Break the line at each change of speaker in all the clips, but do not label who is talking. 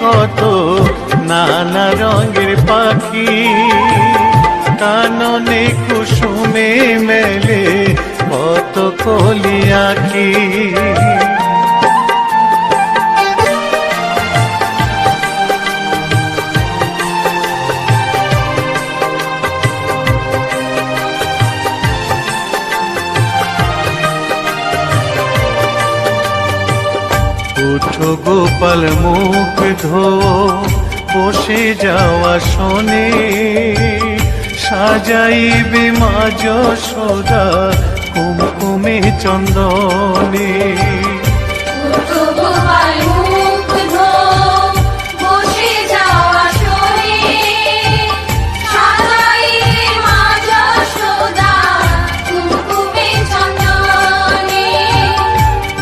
কত নানা রঙের পাখি, কাননে কুসুমে মেলে কত কলি আঁখি। উঠো গোপাল মুখ ধো, বসে যাওয়া শোনে, সাজাইবে মা যশোদা কুমকুমে চন্দনে।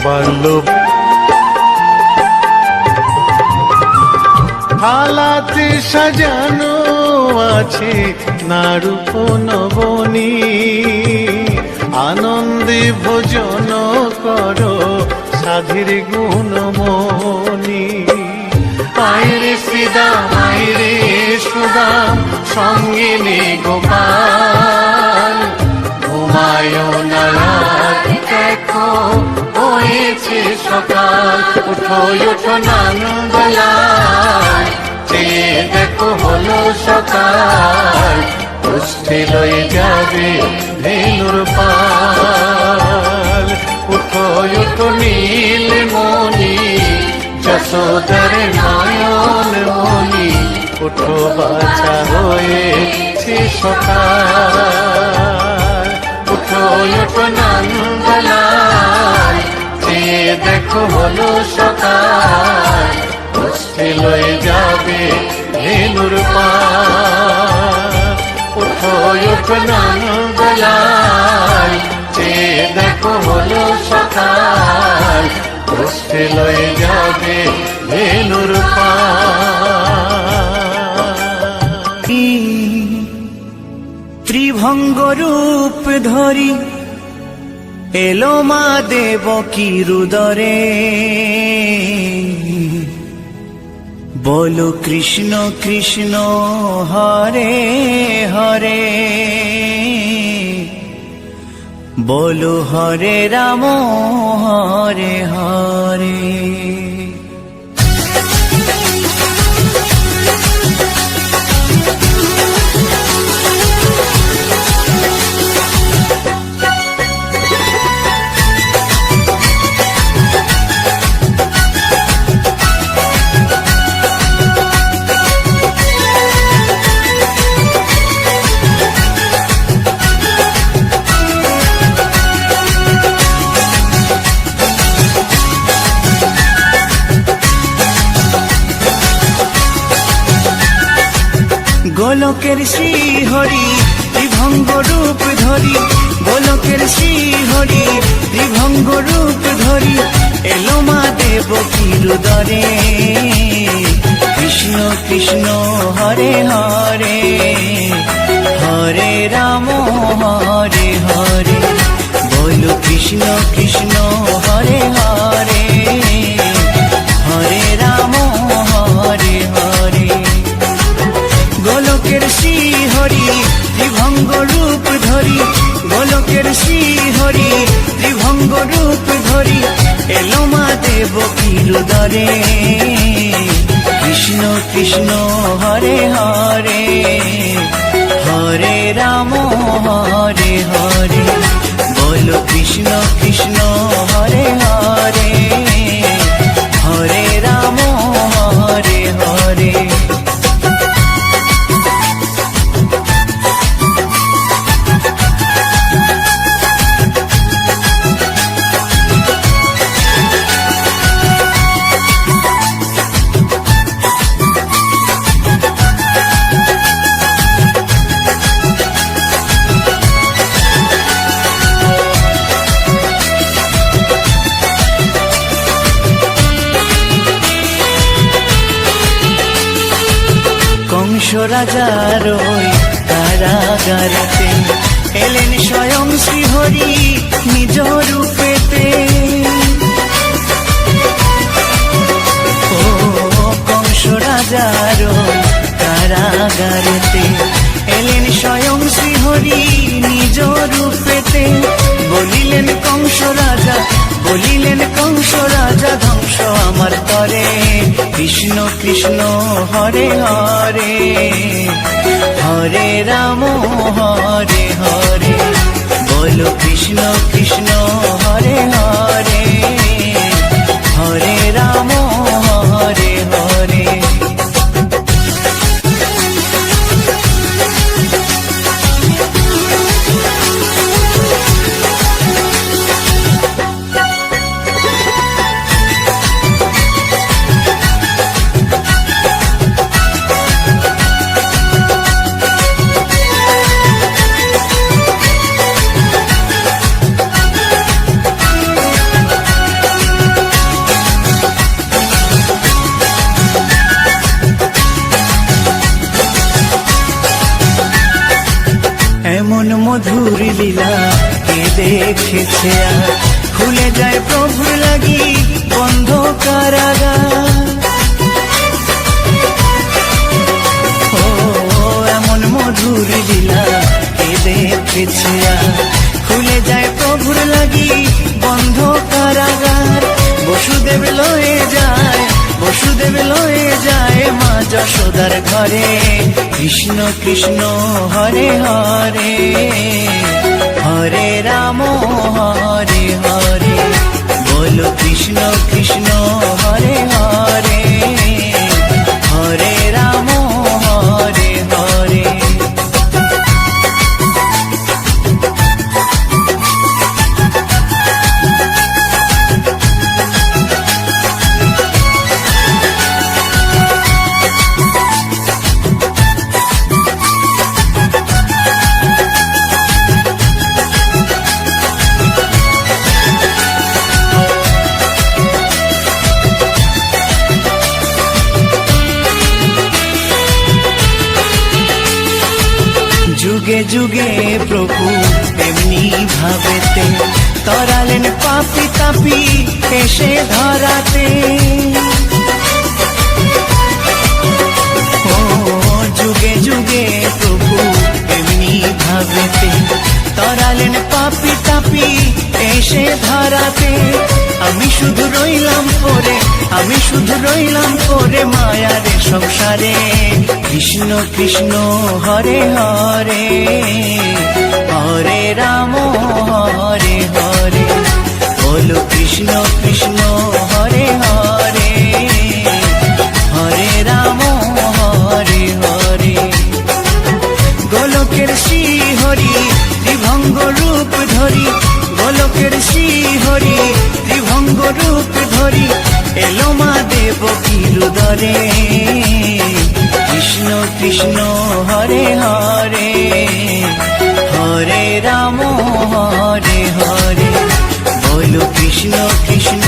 বাল্য থালাতে সাজানো আছে নারূপ নবনী, আনন্দে ভোজন করো সাধীর গুণমণি। আইরে শ্রীদাম আইরে সুদাম, সঙ্গে নে গোপাল, ঘুমায় না রাত দেখো হয়েছে সকাল। উঠো উঠো নানবেলায়, চেয়ে দেখো হলো সকাল, পুষ্টি লয়ে যাবে ধেনুর পাল। উঠো উঠো নীল মণি, যশোদার নয়ন মণি, উঠো বাছা হয়েছে সকাল। উঠো উঠো নানবেলায়, চেয়ে দেখো হলো সকাল, পুষ্টি লয়ে যাবে ধেনুর পাল। উঠো উঠো নানবেলায়, চেয়ে দেখো হলো সকাল, পুষ্টি লয়ে যাবে ধেনুর পাল।
ত্রিভঙ্গ রূপ ধরি এলো মা দেবকী রুদরে, বলো কৃষ্ণ কৃষ্ণ হরে হরে, বলো হরে রাম হরে হরে। গোলকের শ্রী হরি ত্রিভঙ্গ রূপ ধরি, গোলকের শ্রী হরি ত্রিভঙ্গ রূপ ধরি, এলো মা দেবকী রুদরে। কৃষ্ণ কৃষ্ণ হরে হরে, হরে রাম হরে হরে, বলো কৃষ্ণ কৃষ্ণ হরে হরে, হরে রাম হরে হরে। গোলকের শ্রী হরি ত্রিভঙ্গ রূপ ধরি, গোলকের শ্রী হরি ত্রিভঙ্গ রূপ ধরি, এলো মা দেবকী রুদরে। কৃষ্ণ কৃষ্ণ হরে হরে, হরে রাম হরে হরে, বলো কৃষ্ণ কৃষ্ণ হরে হরে, হরে রাম হরে হরে। কংস রাজার ওই কারাগারেতে এলেন স্বয়ং শ্রীহরি নিজ রূপেতে। ও কংস বলিলেন কংস রাজা ধ্বংস আমার করে। কৃষ্ণ কৃষ্ণ হরে হরে, হরে রাম হরে হরে, বলো কৃষ্ণ কৃষ্ণ হরে হরে, হরে রাম হরে হরে। এমন মধুর লীলা কে দেখেছে আর, খুলে যায় প্রভুর লাগি বন্ধ কারাগার। ও এমন মধুর লীলা কে দেখেছে আর, খুলে যায় প্রভুর লাগি বন্ধ কারাগার। বসুদেব লয়ে যায়, বসুদেব লয়ে যায় মা যশোদার ঘরে। কৃষ্ণ কৃষ্ণ হরে হরে, হরে রাম হরে হরে, বলো কৃষ্ণ কৃষ্ণ হরে হরে, হরে রাম হরে হরে। যুগে যুগে প্রভু এমনি ভাবেতে, তরালেন পাপি তাপি এসে ধরাতে। ও যুগে যুগে প্রভু এমনি ভাবেতে, তরালেন পাপি তাপি এসে ধরাতে। আমি শুধু রইলাম পরে, আমি শুধু রইলাম পরে মায়ারে সংসারে। কৃষ্ণ কৃষ্ণ হরে হরে, হরে রাম হরে হরে, বলো কৃষ্ণ কৃষ্ণ হরে হরে, হরে রাম হরে হরে। গোলকের শ্রী হরি ত্রিভঙ্গ রূপ ধরি, গোলকের শ্রী হরি ত্রিভঙ্গ রূপ ধরি, এলো মা দেবকীর উদরে। কৃষ্ণ কৃষ্ণ হরে হরে, হরে রাম হরে হরে, বলো কৃষ্ণ কৃষ্ণ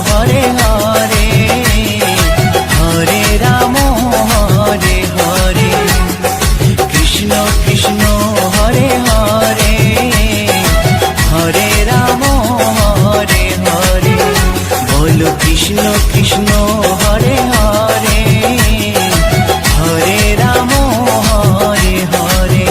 হরে হরে, হরে রাম হরে হরে। কৃষ্ণ কৃষ্ণ হরে হরে, হরে রাম হরে হরে, বলো কৃষ্ণ কৃষ্ণ হরে হরে, হরে রাম হরে হরে।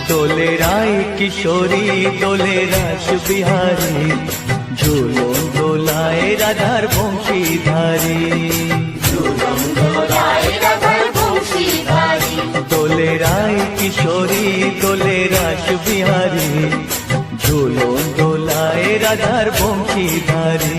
দোলে রায় কিশোরী দোলে রাস বিহারী, ঝুলন দোলায় রাধার বংশীধারী। দোলে রায় কিশোরী দোলে রাস বিহারী, ঝুলন দোলায় রাধার বংশীধারী।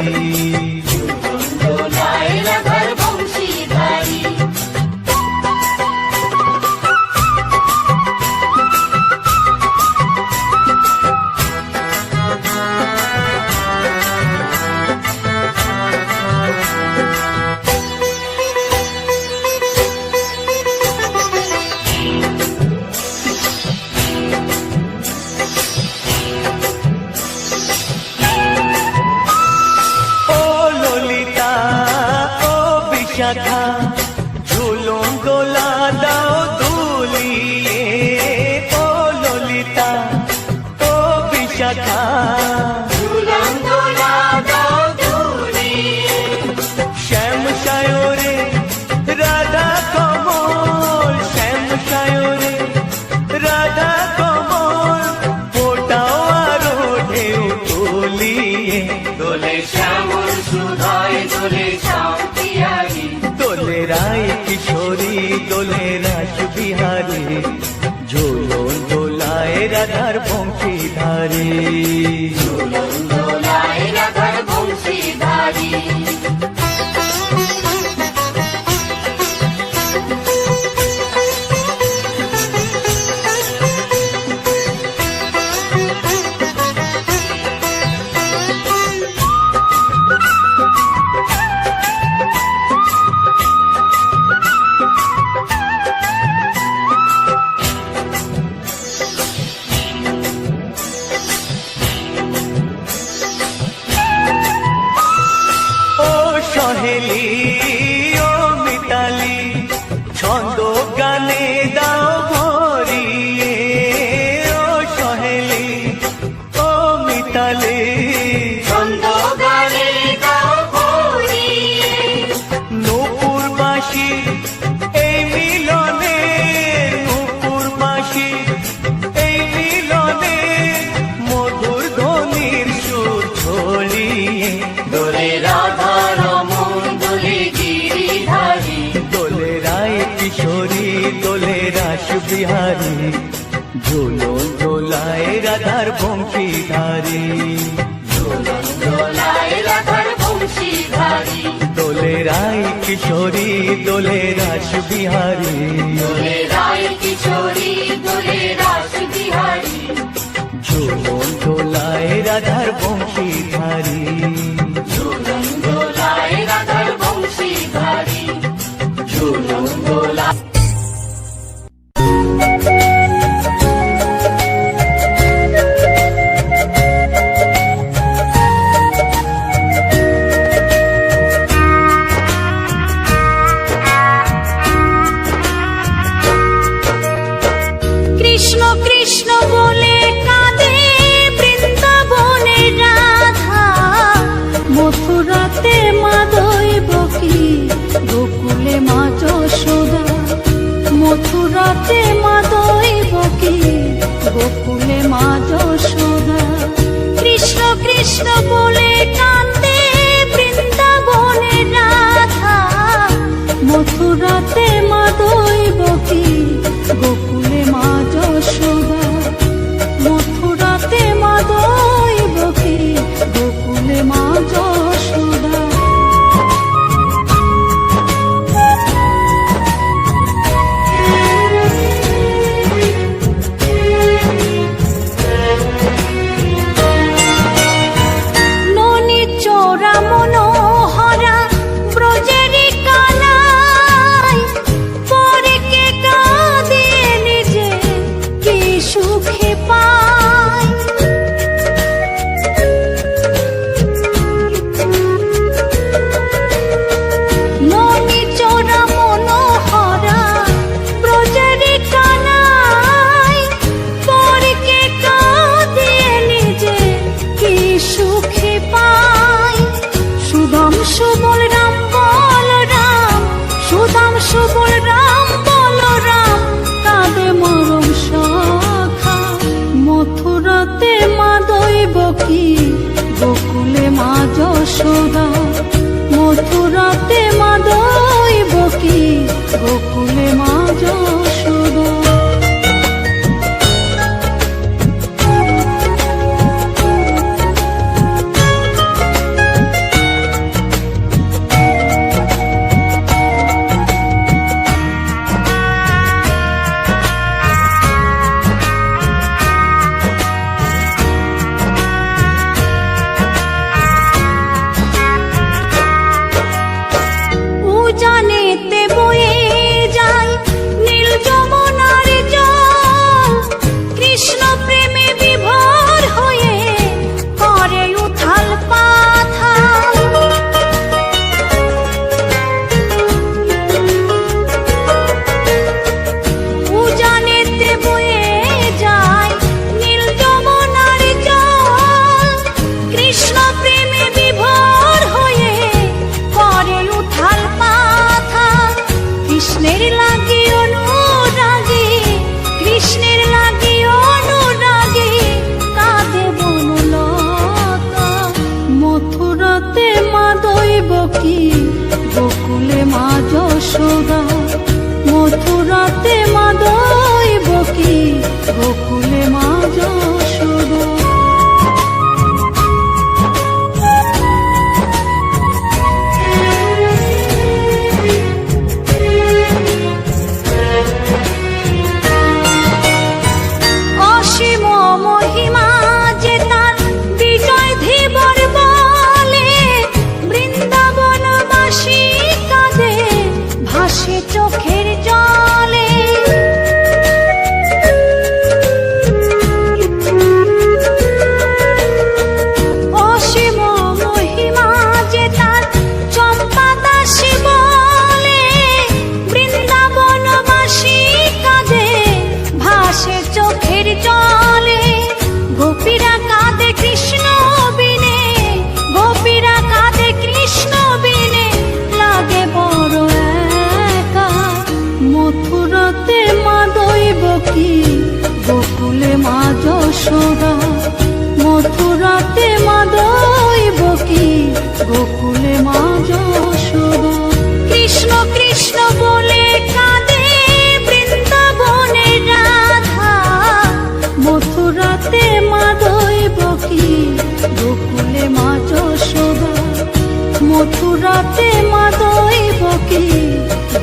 রাস বিহারী ঝুলন দোলায় রাধার বংশীধারী
দোলায় রাধার বংশীধারী
ও সহেলি ও মিতালি ছন্দ গানে দাও ভরিয়ে ও সহেলি ও মিতালি
ছন্দ গানে গাও ভরিয়ে
নূপুর বাঁশি এই মিলনে নূপুর বাঁশি এই মিলনে মধুর ধ্বনির সুর ছড়িয়ে
দোলে রাধা রমন দোলে গিরিধারী
দোলে রায় কিশোরী দোলে রাস বিহারী ঝুলন দোলায় রাধার বংশীধারী
দোলায় রাধার বংশীধারী
দোলে রায় কিশোরী দোলে রাস বিহারী
দোলে রায় কিশোরী দোলে রাস বিহারী
ঝুলন দোলায় রাধার বংশীধারী
ঝুলন দোলায় রাধার বংশীধারী ঝুলন দোলা
কৃষ্ণ কৃষ্ণ বলে কাঁদে বৃন্দাবনের রাধা মথুরাতে মা দৈবকী গোকুলে মা যশোদা মথুরাতে মা দৈবকী গোকুলে মা যশোদা কৃষ্ণ কৃষ্ণ বলে কাঁদে বৃন্দাবনের রাধা মথুরাতে মা দৈবকী গোকুলে মা যশোদা মথুরাতে মা দৈবকী গোকুলে মা যশোদা কি গোকুলে মা যশোদা, মথুরাতে মা দইব কি গোকুলে মা যশোদা। কৃষ্ণ কৃষ্ণ বলে কাঁদে বৃন্দাবনের রাধা, মথুরাতে মা দইব কি গোকুলে মা যশোদা, মথুরাতে মা দইব কি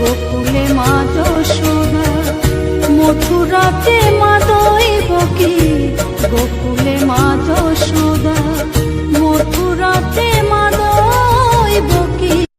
গোকুলে মা যশোদা, মথুরাতে মা দইব কি গোকুলে মা যশোদা, মথুরাতে মা দইব কি।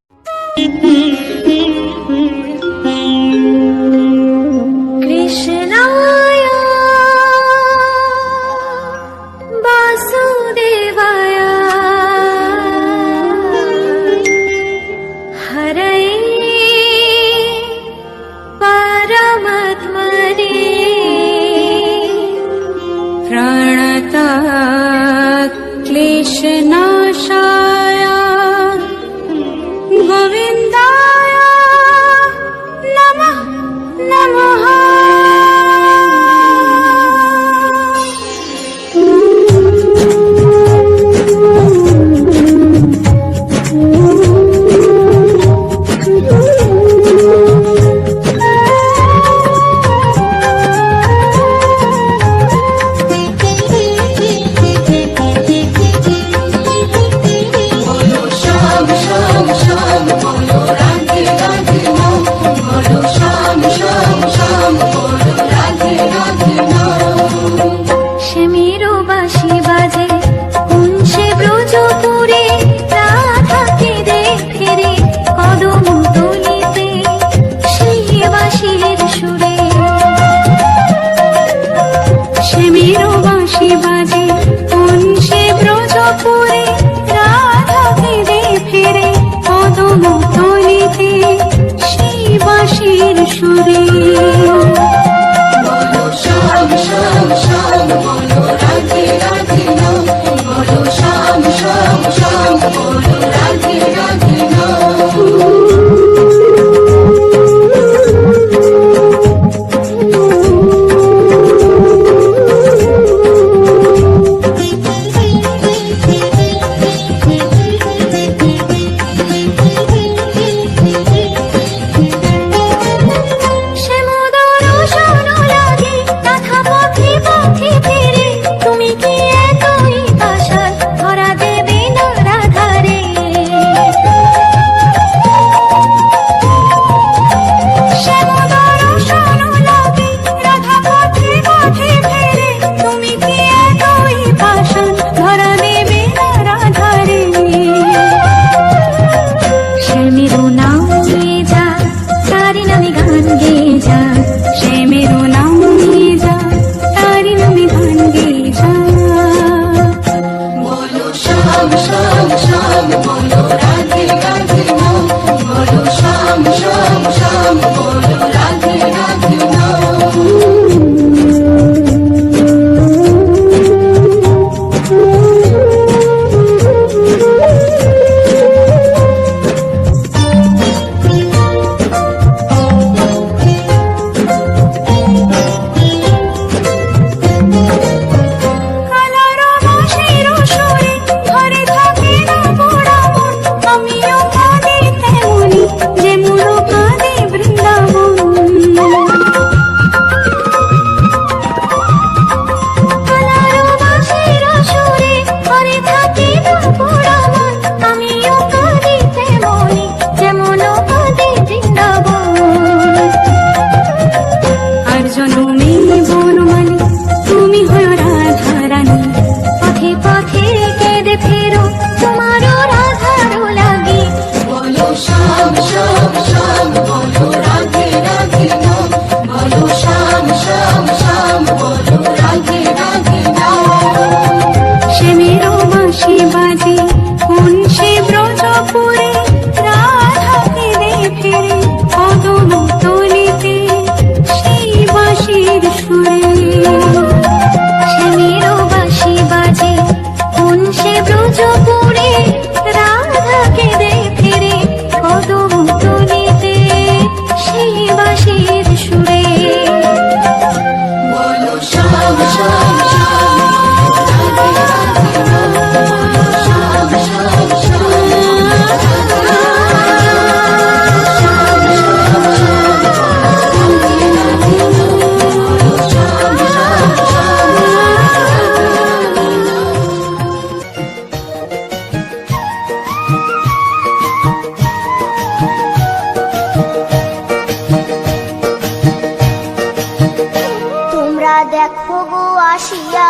দেখো গো আসিয়া,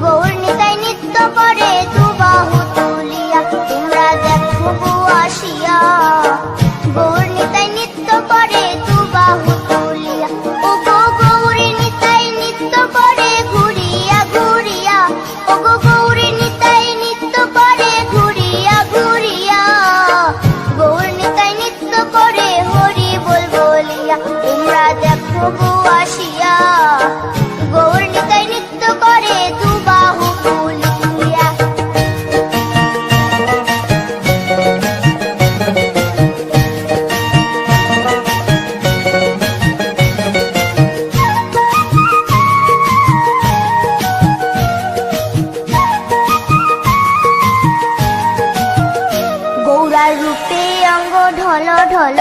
গৌর নিতাই নৃত্য করে দুবাহু তুলিয়া। তোমরা দেখো গো আসিয়া, গৌর নিতাই নৃত্য করে দুবাহু তুলিয়া। ও গো গৌরী নিতাই নৃত্য করে ঘুরিয়া ঘুরিয়া, ও গো গৌরী নিতাই নৃত্য করে ঘুরিয়া ঘুরিয়া। গৌর নিতাই নৃত্য করে হরি বল বলিয়া। তোমরা দেখো গো আসিয়া, গৌর নিতাই নৃত্য করে দুবাহু তুলিয়া। গৌরার রূপে অঙ্গ ঢল ঢল,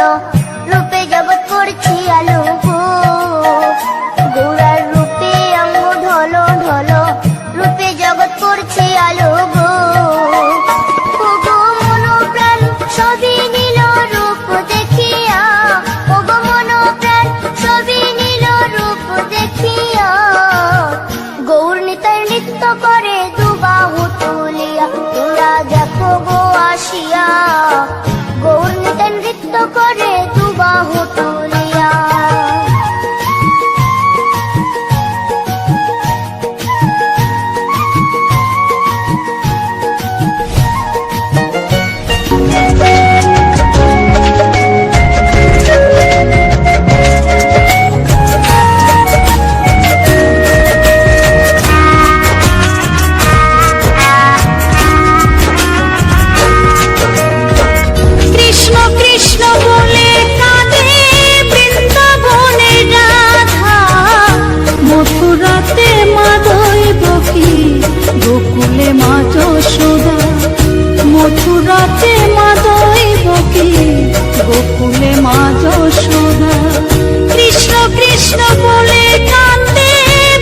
রূপে জগৎ করছি আলো গো। গৌরার রূপে অঙ্গ ঢল ঢল, রূপে জগৎ করছি আলো গো। ও গো মন প্রাণ সবই নীল রূপ দেখিয়া, ও গো মন প্রাণ সবই নীল রূপ দেখিয়া। গৌর নিতাই নৃত্য করে দুবাহু তুলিয়া। তোমরা দেখো গো আসিয়া, গৌর নিতাই নৃত্য করে দুবাহু তুলিয়া।
কৃষ্ণ কৃষ্ণ বলে কাঁদে বৃন্দাবনে রাধা, মথুরাতে মাধবী বকি, গোকুলে মা যশোদা। মথুরাতে মাধবী বকি, গোকুলে মা যশোদা। কৃষ্ণ কৃষ্ণ বলে কাঁদে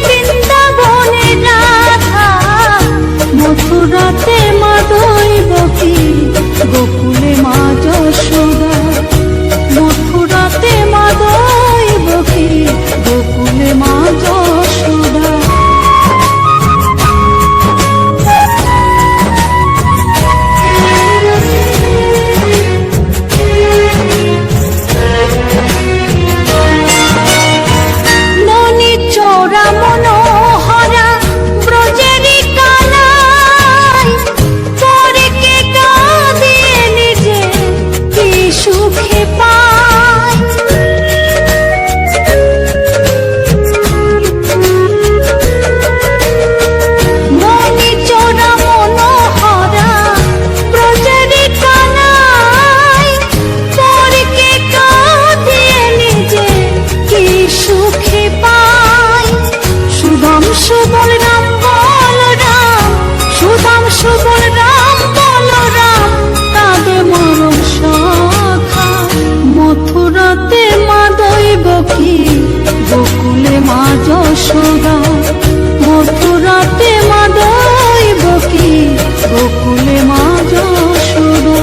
বৃন্দাবনে রাধা, মথুরাতে মাধবী বকি, গোকুলে মা যশোদা। মথুরাতে মাধবী বকি, গোকুলে মা যশোদা। ননি চোরা মনোহরা ব্রজেরি কানাই, পরে কে কাঁদিয়ে নিজে কি সুখে পায়। ননি চোরা মনোহরা ব্রজেরি কানাই, পরে কে কাঁদিয়ে নিজে কি সুখে পায়। সুদাম সুবল রাম বলরাম, সুদাম সুবল রাম বলরাম, কাঁদে মরম সখা। মথুরাতে মাধবী বকি, গোকুলে মা যশোদা। মথুরাতে মাধবী বকি, গোকুলে মা যশোদা।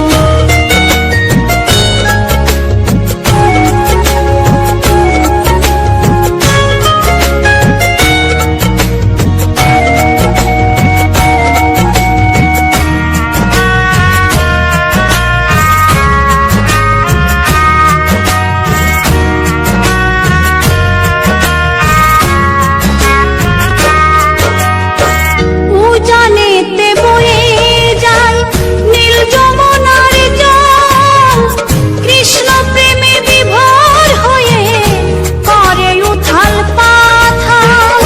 উজানেতে বয়ে যায় নীল যমুনার জল, কৃষ্ণ প্রেমে বিভোর হয়ে করে উথাল পাথাল।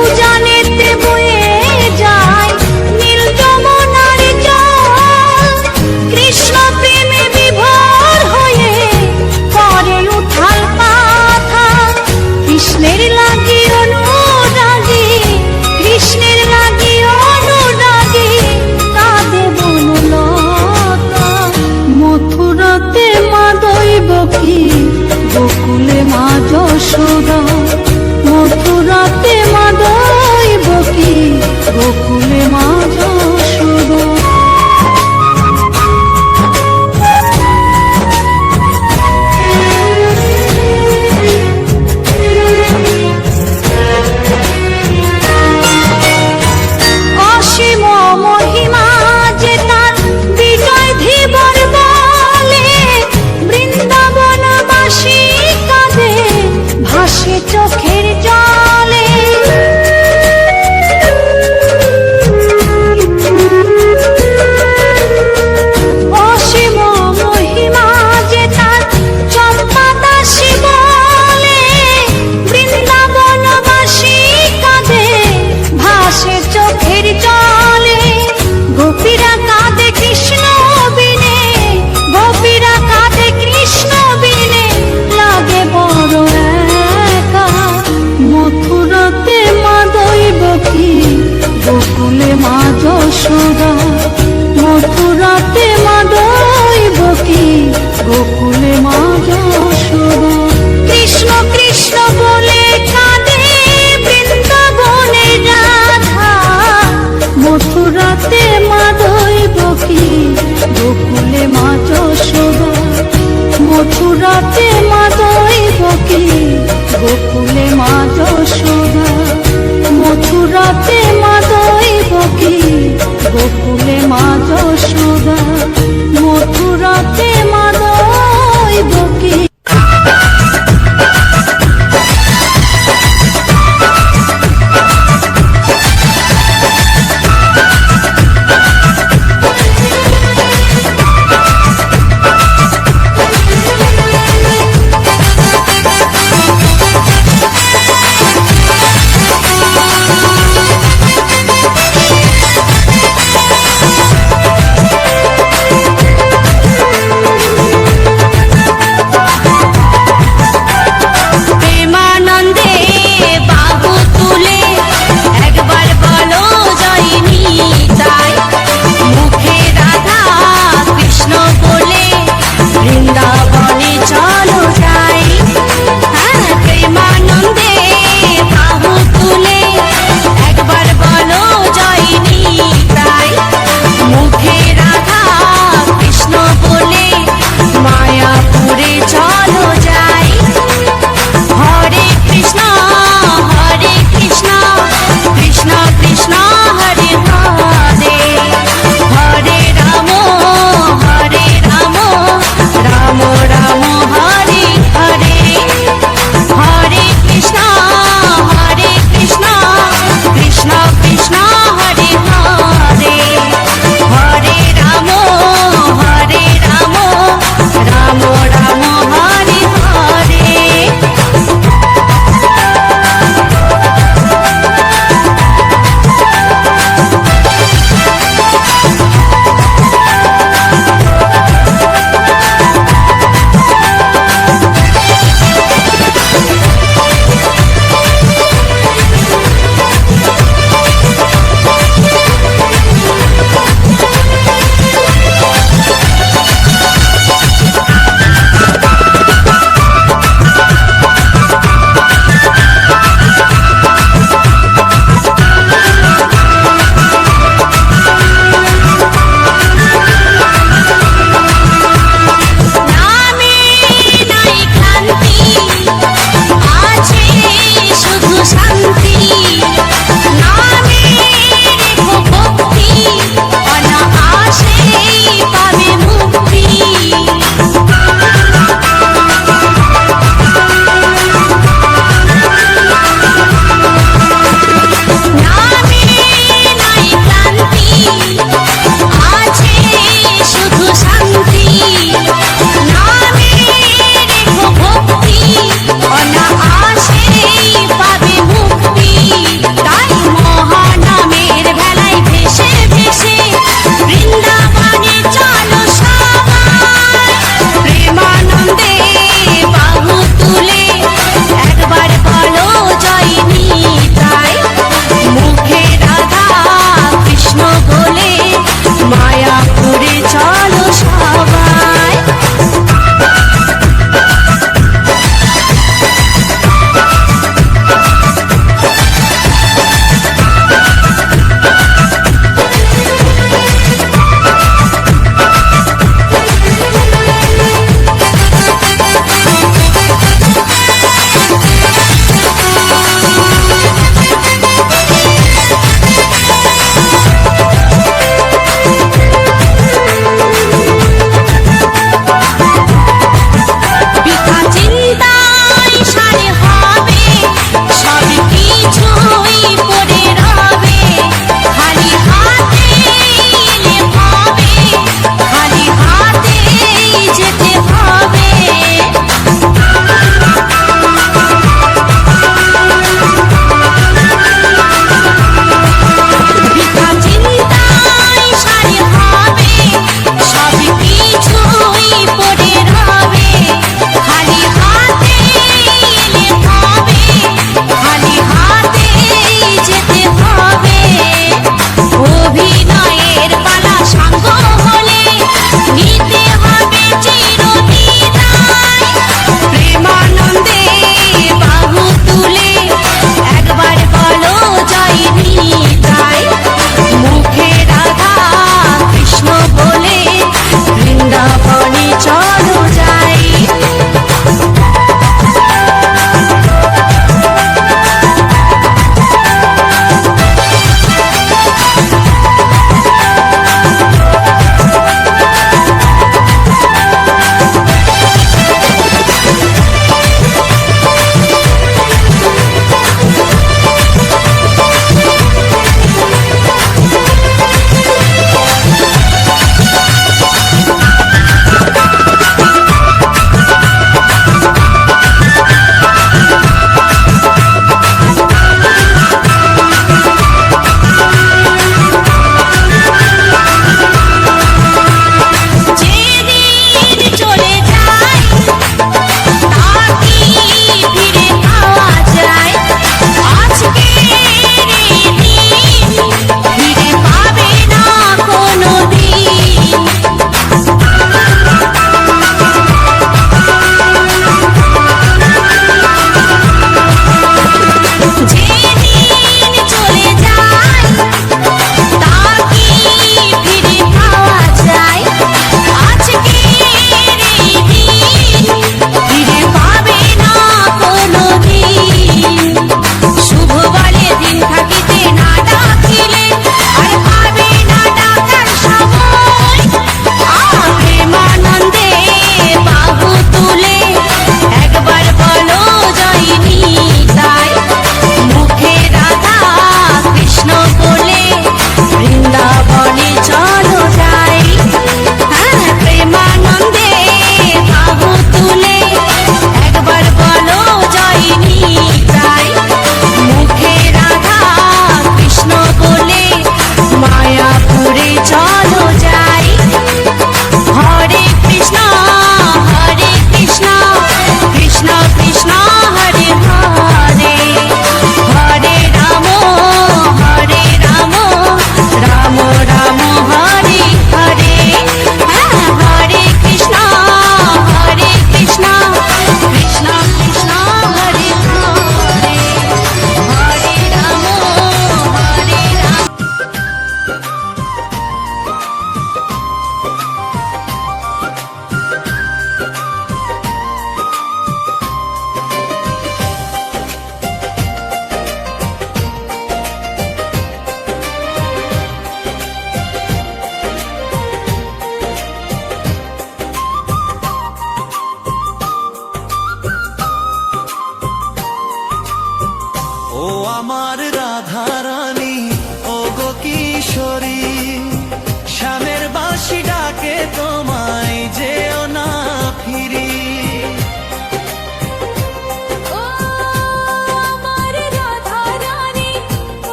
উজানেতে বয়ে যায় নীল যমুনার জল, কৃষ্ণ প্রেমে বিভোর হয়ে করে উথাল পাথাল। কৃষ্ণের লাগি অনুরাগী, কৃষ্ণের লাগি অনুরাগী, কাঁদে বনলতা। মথুরাতে মাধবী বকি, গোকুলে মা যশোদা। মথুরাতে মাধবী বকি, গোকুলে মা যশোদা।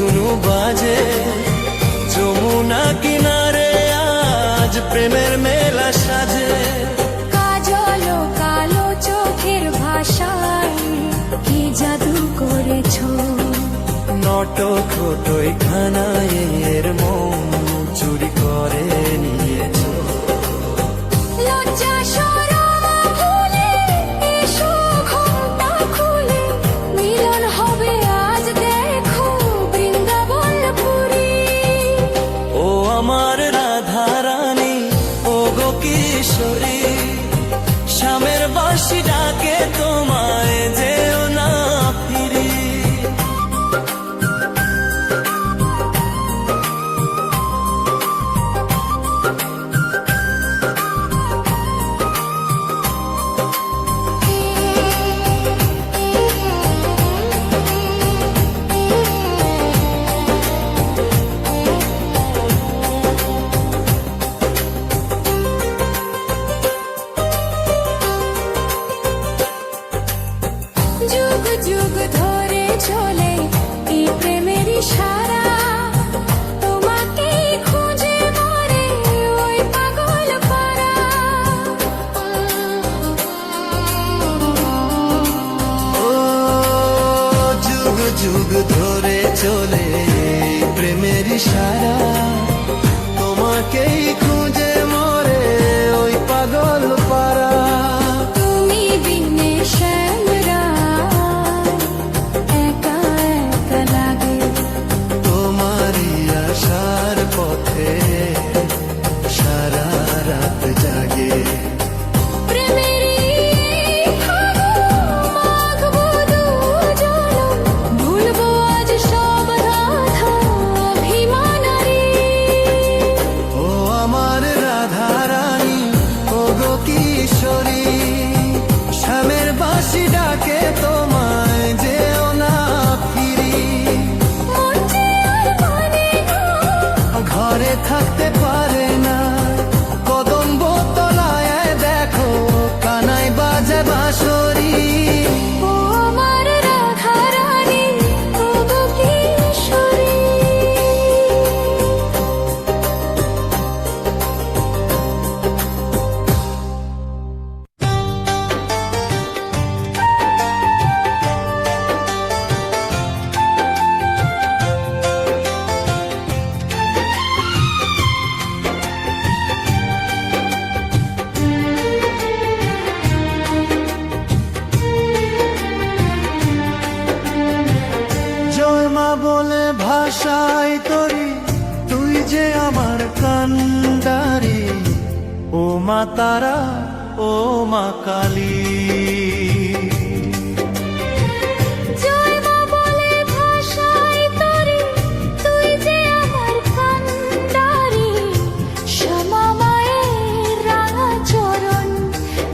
ধুনু বাজে যমুনা কিনারে আজ প্রেমের মেলা সাজে
কাজল কালো চোখের ভাষায় কি জাদু করেছো
নটক হতোই খানায় এর মন চুরি করে নিয়েছো
লজ্জা শরম ভুলে এসো ঘোমটা খুলে মিলন হবে আজ দেখো বৃন্দাবনপুরী
ও আমার রাধা রানী ও গো কিশোরী শ্যামের বাঁশি ডাকে তোমায় যেও না ফিরি
যুগ যুগ ধরে চলে এই প্রেমের ইশারা তোমাকে খুঁজে মরে ওই পাগল পারা
ও যুগ যুগ ধরে চলে এই প্রেমের ইশারা তোমাকেই খুঁজে মরে ওই পাগল পারা
তুমি বিনে শ্যামরা একা একা লাগে
তোমারই আশার পথে সারা রাত জাগে
প্রেমেরই ফাগুন মাখবো দুজনম ভুলবো আজ সব রাধা অভিমানারি
ও আমার রাধা রানী ও গো কিশোরী শ্যামের বাঁশি ডাকে তোমায় যেও না ফিরি
মন যে আর মানে না
ঘরে থাকতে পারে না কদম্ব তলায় দেখো কানাই বাজে বাঁশরি
ও আমার রাধা রানী ও গো কিশোরী
জয় মা বলে ভাষায় তরি তুই যে আমার কান্ডারি ও মা তারা ও মা কালী
জয় মা বলে ভাষায় তরি তুই যে আমার কান্ডারি শ্যামা মায়ের রাঙা চরণ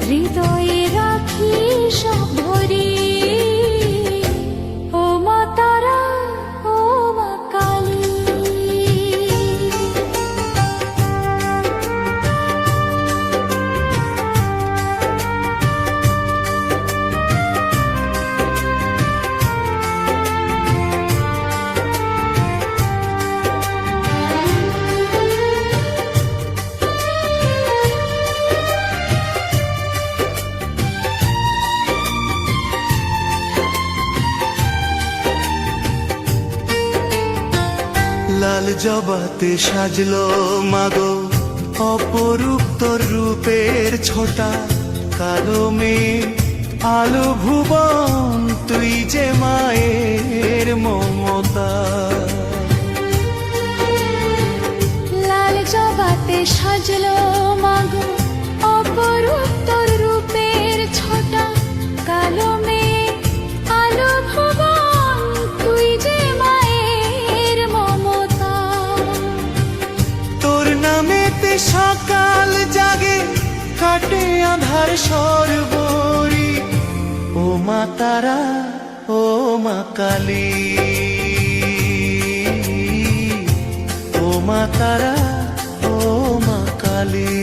হৃদয়ে রাখি সব ভরি ও মা তারা ও মা কালী
লাল জবাতে সাজলো মাগো অপরূপ তোর রূপের ছোটা কালো মেয়ে আলো ভুবন তুই যে মায়ের মমতা
লাল জবাতে সাজলো মাগো অপরূপ তোর রূপের ছোটা কালো মেয়ে আলো ভুবন তুই যে মায়ের মমতা
তোর নামেতে সকাল জাগে কাটে আধার সর্বরি ও মা তারা ও মা কালী ও মা তারা ও মা কালী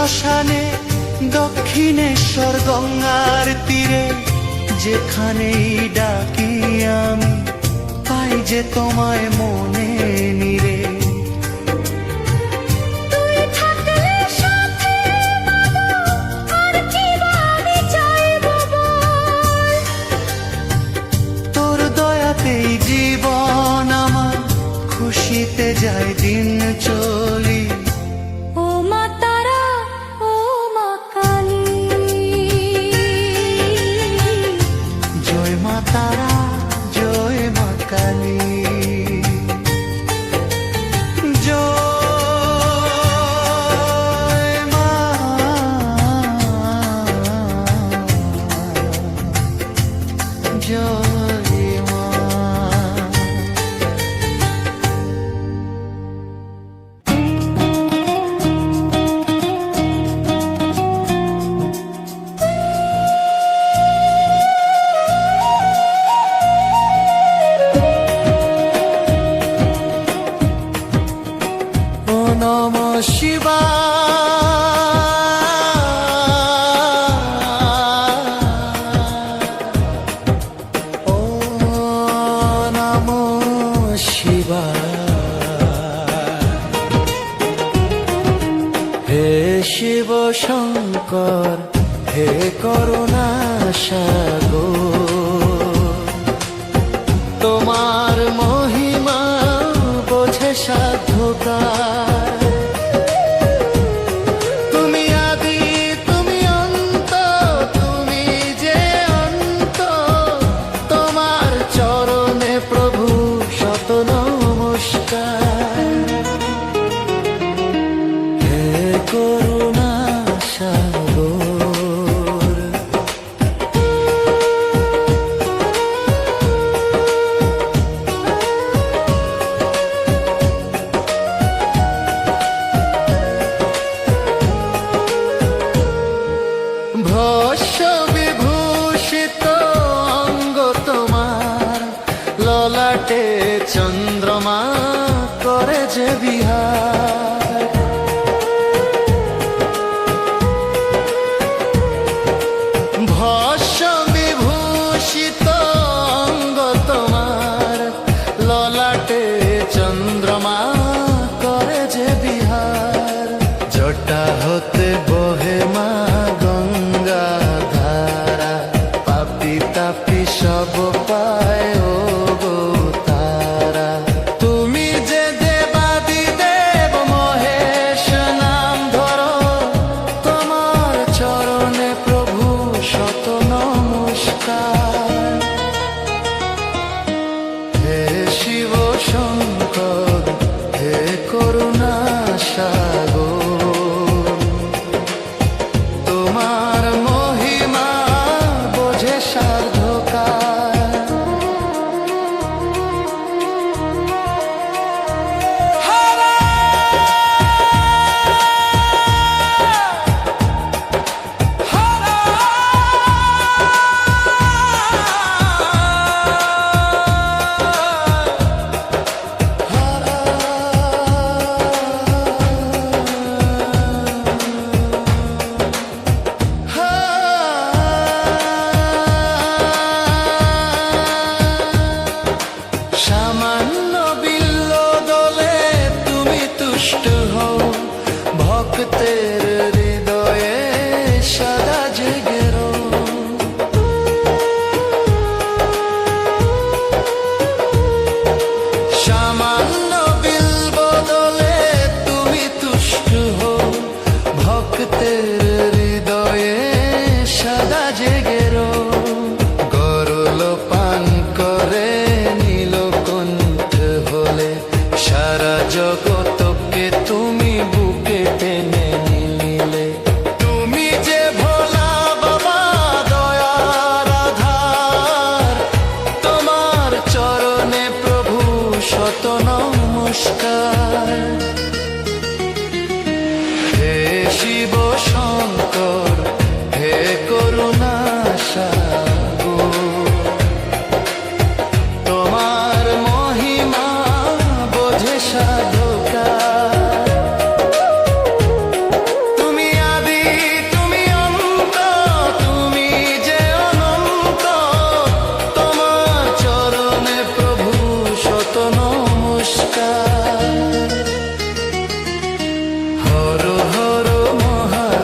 শ্মশানে দক্ষিণেশ্বর গঙ্গার তীরে যেখানেই ডাকি আমি পাই যে তোমায় মনে নিরে।
তুই থাকলে সাথে বাবা, আর কি বা আমি চাইবো বল।
তোর দয়াতেই জীবন আমার, খুশিতে যায় দিন চলি।
ও মা তারা, ও মা কালী,
জয় মা তারা, জয় মা কালী। জয় মা, জয় মা। ও নমঃ শিবায়, ও নমঃ শিবায়। হে শিব শঙ্কর, হে করুণা সাগর, তোমার মহিমা বোঝে সাধকার। তুমি আদি, তুমি অন্ত, তুমি যে অন্ত, তোমার চরণে প্রভু শত নমস্কার। হে করুণা সাগর, ভস্য বিভূষিত অঙ্গ তোমার, ললাটে চন্দ্রমা করে যে বিহার। ভস্য বিভূষিত অঙ্গ তোমার, ললাটে চন্দ্রমা করে যে বিহার। জটা হতে বহে মা গঙ্গা ধারা, পাপি তাপি সব পায় ও গো তারা। তুমি যে দেবাদি দেব মহেশ নাম ধরো, তোমার চরণে প্রভু শত নমস্কার। হে শিব শঙ্কর, হে করুণা সাগর, তোমার মহিমা বোঝে সাধকার। হরা, হরা, সামান্য বিল্ল দলে তুমি তুষ্ট হও, ভক্তের হৃদয়ে সদা জেগে রও। সামান্য বিল্ব দলে তুমি তুষ্ট হও, ভক্তের হৃদয়ে সদা জেগে রও। গরল পান করে নীলকণ্ঠ হলে, সারা জগতকে তুমি বুকে টেনে নিলে। তুমি যে ভোলা বাবা দয়ার আধার, তোমার চরণে প্রভু শত নমস্কার। হে শিব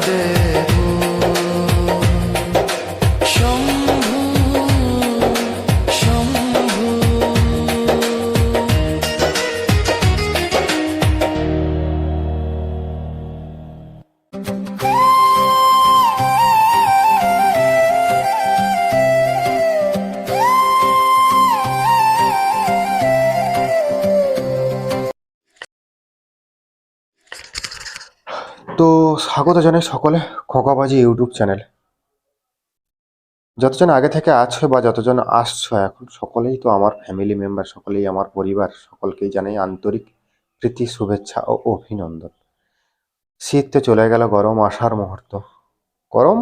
দেব শম্ভু শম্ভু। তো স্বাগত জানাই সকলে খোকাবাজি ইউটিউব চ্যানেল। যতজন আগে থেকে আছো বা যতজন আসছো এখন, সকলেই তো আমার ফ্যামিলি মেম্বার, সকলেই আমার পরিবার, সকলকেই জানাই আন্তরিক প্রীতি, শুভেচ্ছা ও অভিনন্দন। শীত তো চলে গেল, গরম আসার মুহূর্ত। গরম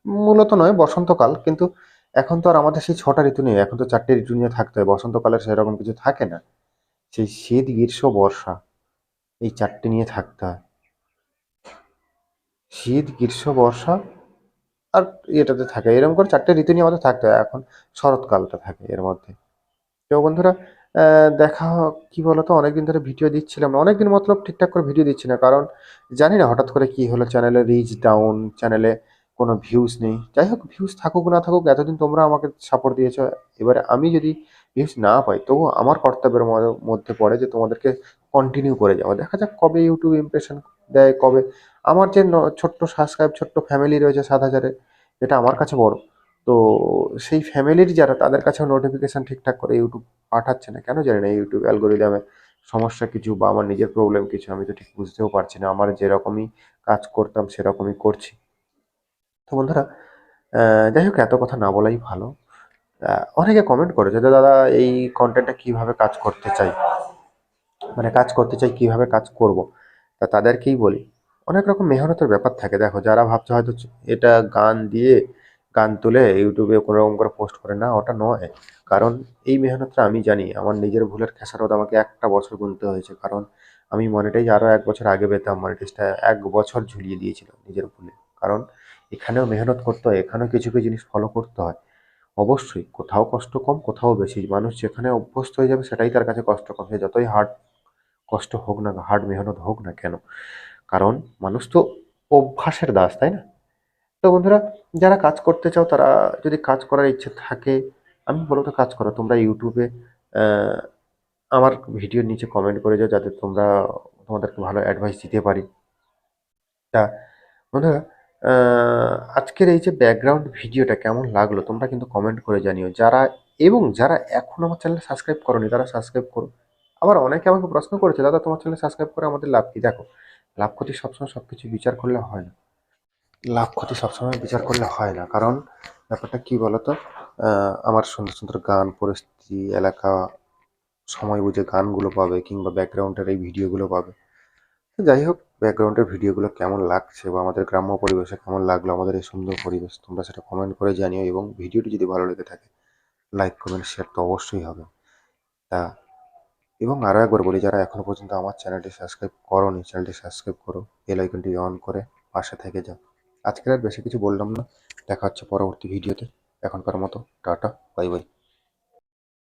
মূলত নয়, বসন্তকাল, কিন্তু এখন তো আর আমাদের সেই 6টা ঋতু নেই, এখন তো 4টে ঋতু নিয়ে থাকতে হয়। বসন্তকালের সেরকম কিছু থাকে না, সেই শীত গ্রীষ্ম বর্ষা এই 4টে নিয়ে থাকতে হয়। শীত গ্রীষ্ম বর্ষা আর এটাতে থাকে, এরকম করে 4টে ঋতু নিয়ে আমাদের থাকতে হয়। এখন শরৎকালটা থাকে এর মধ্যে। তো বন্ধুরা, দেখা কি বলতো, অনেকদিন ধরে ভিডিও দিচ্ছিলাম না, অনেকদিন মতলব ঠিকঠাক করে ভিডিও দিচ্ছি না, কারণ জানি না হঠাৎ করে কি হলো, চ্যানেলে রিচ ডাউন, চ্যানেলে কোনো ভিউজ নেই। যাই হোক, ভিউজ থাকুক না থাকুক, এতদিন তোমরা আমাকে সাপোর্ট দিয়েছো। এবারে আমি যদি ভিউজ না পাই, তবু আমার কর্তব্যের মধ্যে পড়ে যে তোমাদেরকে কন্টিনিউ করে যাওয়া। দেখা যাক কবে ইউটিউব ইমপ্রেশন দেয়, কবে আমার যে ছোট্ট সাবস্ক্রাইব, ছোট্ট ফ্যামিলি রয়েছে 7,000-এর, এটা আমার কাছে বড়। তো সেই ফ্যামিলির যারা, তাদের কাছেও নোটিফিকেশান ঠিকঠাক করে ইউটিউব পাঠাচ্ছে না, কেন জানি না। ইউটিউব অ্যালগোরিদমে সমস্যা কিছু বা আমার নিজের প্রবলেম কিছু, আমি তো ঠিক বুঝতেও পারছি না। আমার যেরকমই কাজ করতাম সেরকমই করছি। তো বন্ধুরা, যাই হোক, এত কথা না বলাই ভালো। অনেকে কমেন্ট করেছে যে দাদা এই কন্টেন্টটা কিভাবে কাজ করতে চাই, মানে কাজ করতে চাই কিভাবে কাজ করব। তা তাদেরকেই বলি, অনেক রকম মেহনতের ব্যাপার থাকে। দেখো, যারা ভাবছে হয়তো এটা গান দিয়ে গান তুলে ইউটিউবে কোনো রকম করে পোস্ট করে, না, ওটা নয়। কারণ এই মেহনতটা আমি জানি, আমার নিজের ভুলের খেসারত আমাকে 1টা বছর গুনতে হয়েছে। কারণ আমি মনিটাইজ আরও 1 বছর আগে পেতাম, মনিটাইজটা 1 বছর ঝুলিয়ে দিয়েছিল নিজের ভুলে। কারণ এখানেও মেহনত করতে হয়, এখানেও কিছু কিছু জিনিস ফলো করতে হয়। অবশ্যই কোথাও কষ্ট কম, কোথাও বেশি। মানুষ যেখানে অভ্যস্ত হয়ে যাবে সেটাই তার কাছে কষ্ট কম, সে যতই কষ্ট হোক না, হার্ড মেহনত হোক না কেন। কারণ মানুষ তো অভ্যাসের দাস, তাই না? তো বন্ধুরা, যারা কাজ করতে চাও, তারা যদি কাজ করার ইচ্ছে থাকে, আমি বলবো তো কাজ করো। তোমরা ইউটিউবে আহ, আমার ভিডিওর নিচে কমেন্ট করে যাও, যাতে তোমাদেরকে ভালো অ্যাডভাইস দিতে পারি। তা বন্ধুরা, আজকের এই যে ব্যাকগ্রাউন্ড ভিডিওটা কেমন লাগলো তোমরা কিন্তু কমেন্ট করে জানিও। যারা এখন আমার চ্যানেল সাবস্ক্রাইব করোনি, তারা সাবস্ক্রাইব করো। আবার অনেকে আমাকে প্রশ্ন করেছে, দাদা তোমার চ্যানেল সাবস্ক্রাইব করে আমাদের লাভ কি? দেখো, লাভ ক্ষতি সবসময় সব কিছু বিচার করলে হয় না। লাভ ক্ষতি সবসময় বিচার করলে হয় না, কারণ ব্যাপারটা কি বলতো, আমার সুন্দর সুন্দর গান, পরিস্থিতি, এলাকা, সময় বুঝে গানগুলো পাবে, কিংবা ব্যাকগ্রাউন্ডের এই ভিডিওগুলো পাবে। তো যাই হোক, ব্যাকগ্রাউন্ডের ভিডিওগুলো কেমন লাগছে বা আমাদের গ্রাম্য পরিবেশে কেমন লাগলো, আমাদের এই সুন্দর পরিবেশ, তোমরা সেটা কমেন্ট করে জানিও। এবং ভিডিওটি যদি ভালো লেগে থাকে, লাইক কমেন্ট শেয়ার তো অবশ্যই হবে। তা এবং আরও একবার বলি, যারা এখনো পর্যন্ত আমার চ্যানেলটি সাবস্ক্রাইব করোনি, চ্যানেলটি সাবস্ক্রাইব করো, বেল আইকনটি অন করে পাশে থেকে যাও। আজকের আর বেশি কিছু বললাম না, দেখা হচ্ছে পরবর্তী ভিডিওতে। এখনকার মতো টাটা, বাই বাই।